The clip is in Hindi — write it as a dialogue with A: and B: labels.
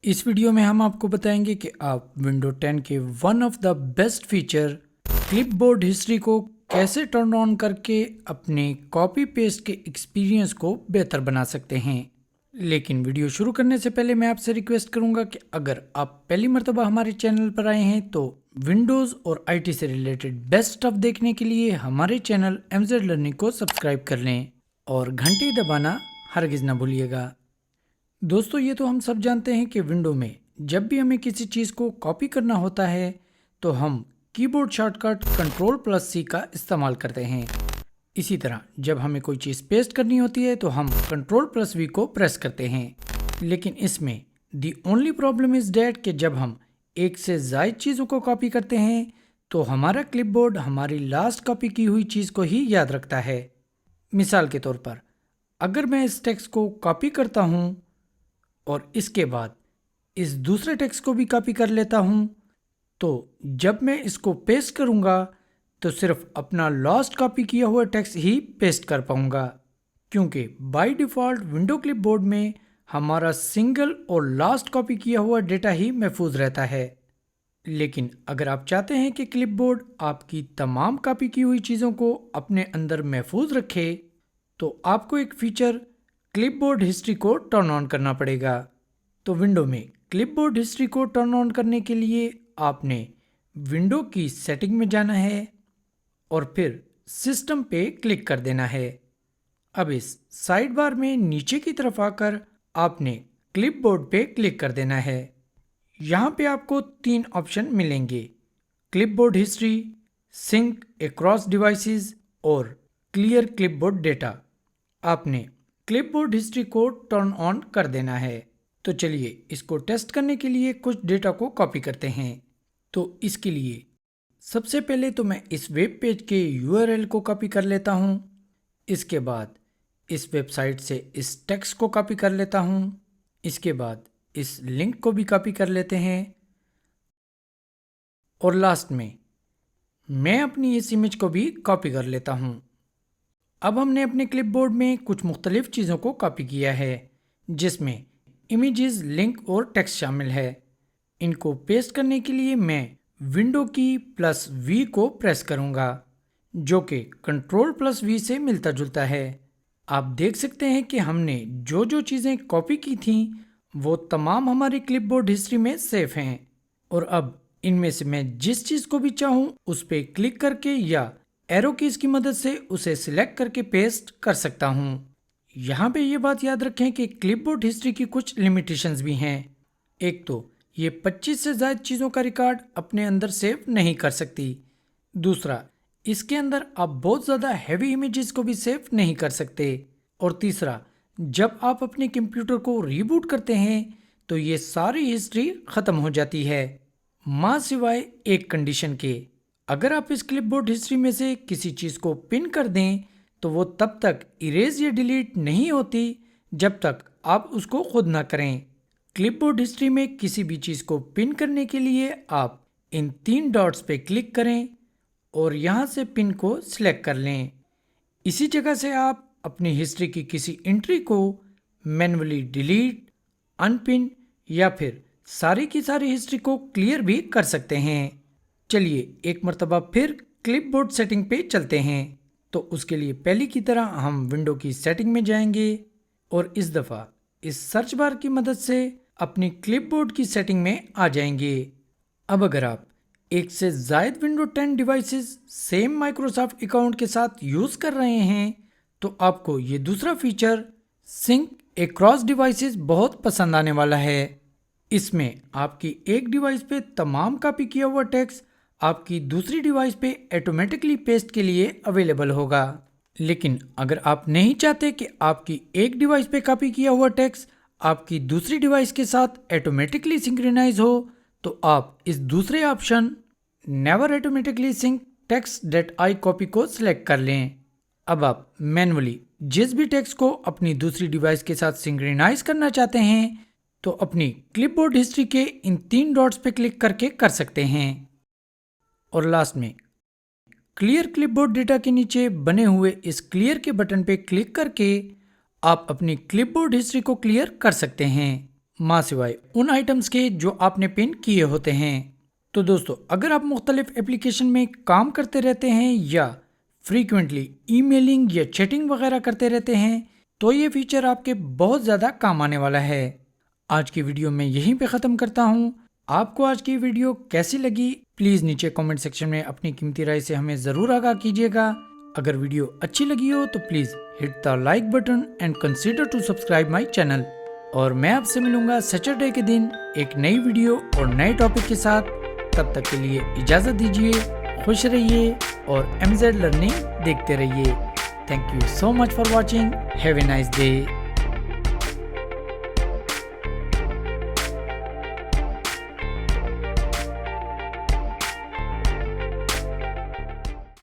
A: इस वीडियो में हम आपको बताएंगे कि आप विंडो 10 के one of the best feature clipboard history को कैसे टर्न ऑन करके अपने कॉपी पेस्ट के एक्सपीरियंस को बेहतर बना सकते हैं। लेकिन वीडियो शुरू करने से पहले मैं आपसे रिक्वेस्ट करूंगा कि अगर आप पहली मर्तबा हमारे चैनल पर आए हैं तो विंडोज़ और आईटी से रिलेटेड बेस्ट स्टफ देखने के लिए हमारे चैनल MZ लर्निंग को सब्सक्राइब कर लें और घंटी दबाना हरगिज़ ना भूलिएगा। दोस्तों, ये तो हम सब जानते हैं कि विंडो में जब भी हमें किसी चीज़ को कॉपी करना होता है तो हम कीबोर्ड शॉर्टकट Ctrl+C का इस्तेमाल करते हैं। इसी तरह जब हमें कोई चीज़ पेस्ट करनी होती है तो हम Ctrl+V को प्रेस करते हैं। लेकिन इसमें the only problem is that कि जब हम एक से ज़ायद चीज़ों को कॉपी करते हैं तो हमारा क्लिपबोर्ड हमारी लास्ट कॉपी की हुई चीज़ को ही याद रखता है। मिसाल के तौर पर अगर मैं इस टेक्स्ट को कॉपी करता हूँ और इसके बाद इस दूसरे टेक्स्ट को भी कॉपी कर लेता हूँ, तो जब मैं इसको पेस्ट करूँगा तो सिर्फ अपना लास्ट कॉपी किया हुआ टेक्स्ट ही पेस्ट कर पाऊँगा, क्योंकि बाय डिफ़ॉल्ट विंडो क्लिपबोर्ड में हमारा सिंगल और लास्ट कॉपी किया हुआ डेटा ही महफूज रहता है। लेकिन अगर आप चाहते हैं कि क्लिपबोर्ड आपकी तमाम कॉपी की हुई चीज़ों को अपने अंदर महफूज रखे, तो आपको एक फीचर क्लिपबोर्ड हिस्ट्री को टर्न ऑन करना पड़ेगा। तो विंडो में क्लिपबोर्ड हिस्ट्री को टर्न ऑन करने के लिए आपने विंडो की सेटिंग में जाना है और फिर सिस्टम पे क्लिक कर देना है। अब इस साइड बार में नीचे की तरफ आकर आपने क्लिपबोर्ड पे क्लिक कर देना है। यहाँ पे आपको 3 ऑप्शन मिलेंगे: clipboard history, sync across devices और क्लियर क्लिपबोर्ड डेटा। आपने क्लिपबोर्ड हिस्ट्री को टर्न ऑन कर देना है। तो चलिए इसको टेस्ट करने के लिए कुछ डेटा को कॉपी करते हैं। तो इसके लिए सबसे पहले तो मैं इस वेब पेज के URL को कॉपी कर लेता हूँ। इसके बाद इस वेबसाइट से इस टेक्स्ट को कॉपी कर लेता हूँ। इसके बाद इस लिंक को भी कॉपी कर लेते हैं और लास्ट में मैं अपनी इस इमेज को भी कॉपी कर लेता हूँ। अब हमने अपने क्लिपबोर्ड में कुछ मुख्तलिफ चीज़ों को कॉपी किया है, जिसमें इमेजेस, लिंक और टेक्स्ट शामिल है। इनको पेस्ट करने के लिए मैं विंडो की +V को प्रेस करूंगा, जो कि Ctrl+V से मिलता जुलता है। आप देख सकते हैं कि हमने जो जो चीज़ें कॉपी की थीं वो तमाम हमारी क्लिपबोर्ड हिस्ट्री में सेफ हैं। और अब इनमें से मैं जिस चीज़ को भी चाहूँ उस पर क्लिक करके या एरो कीज की मदद से उसे सिलेक्ट करके पेस्ट कर सकता हूँ। यहाँ पे ये बात याद रखें कि क्लिपबोर्ड हिस्ट्री की कुछ लिमिटेशंस भी हैं। एक तो ये 25 से ज़्यादा चीज़ों का रिकॉर्ड अपने अंदर सेव नहीं कर सकती। दूसरा, इसके अंदर आप बहुत ज़्यादा हैवी इमेजेस को भी सेव नहीं कर सकते। और तीसरा, जब आप अपने कंप्यूटर को रीबूट करते हैं तो ये सारी हिस्ट्री ख़त्म हो जाती है, माँ सिवाय एक कंडीशन के। अगर आप इस क्लिपबोर्ड हिस्ट्री में से किसी चीज़ को पिन कर दें तो वो तब तक इरेज या डिलीट नहीं होती जब तक आप उसको खुद ना करें। क्लिपबोर्ड हिस्ट्री में किसी भी चीज़ को पिन करने के लिए आप इन 3 डॉट्स पे क्लिक करें और यहाँ से पिन को सिलेक्ट कर लें। इसी जगह से आप अपनी हिस्ट्री की किसी एंट्री को मैन्युअली डिलीट, अनपिन या फिर सारी की सारी हिस्ट्री को क्लियर भी कर सकते हैं। चलिए एक मर्तबा फिर क्लिपबोर्ड सेटिंग पे चलते हैं। तो उसके लिए पहले की तरह हम विंडो की सेटिंग में जाएंगे और इस दफ़ा इस सर्च बार की मदद से अपनी क्लिपबोर्ड की सेटिंग में आ जाएंगे। अब अगर आप एक से ज़ायद window 10 devices same Microsoft account के साथ यूज़ कर रहे हैं तो आपको ये दूसरा फीचर सिंक अक्रॉस डिवाइसेस बहुत पसंद आने वाला है। इसमें आपकी एक डिवाइस पे तमाम कॉपी किया हुआ टेक्स्ट आपकी दूसरी डिवाइस पे ऑटोमेटिकली पेस्ट के लिए अवेलेबल होगा। लेकिन अगर आप नहीं चाहते कि आपकी एक डिवाइस पे कॉपी किया हुआ टेक्स्ट आपकी दूसरी डिवाइस के साथ ऑटोमेटिकली सिंक्रोनाइज हो, तो आप इस दूसरे option never automatically sync text that I copy को सिलेक्ट कर लें। अब आप मैन्युअली जिस भी टेक्स्ट को अपनी दूसरी डिवाइस के साथ सिंक्रोनाइज करना चाहते हैं तो अपनी क्लिपबोर्ड हिस्ट्री के इन 3 डॉट्स पे क्लिक करके कर सकते हैं। और लास्ट में क्लियर क्लिपबोर्ड डेटा के नीचे बने हुए इस क्लियर के बटन पे क्लिक करके आप अपनी क्लिपबोर्ड हिस्ट्री को क्लियर कर सकते हैं। माँ सिवाय उन आइटम्स के जो आपने पिन किए होते हैं। तो दोस्तों, अगर आप मुख्तलिफ एप्लीकेशन में काम करते रहते हैं या फ्रीक्वेंटली ईमेलिंग या चैटिंग वगैरह करते रहते हैं तो ये फीचर आपके बहुत ज़्यादा काम आने वाला है। आज की वीडियो मैं यहीं पे ख़त्म करता हूँ। आपको आज की वीडियो कैसी लगी प्लीज़ नीचे कमेंट सेक्शन में अपनी कीमती राय से हमें ज़रूर आगाह कीजिएगा। अगर वीडियो अच्छी लगी हो तो please hit the like button and consider to subscribe my channel. और मैं आपसे मिलूंगा सैटरडे के दिन एक नई वीडियो और नए टॉपिक के साथ। तब तक के लिए इजाज़त दीजिए, खुश रहिए और MZ लर्निंग देखते रहिए। Thank you so much for watching. Have a nice day.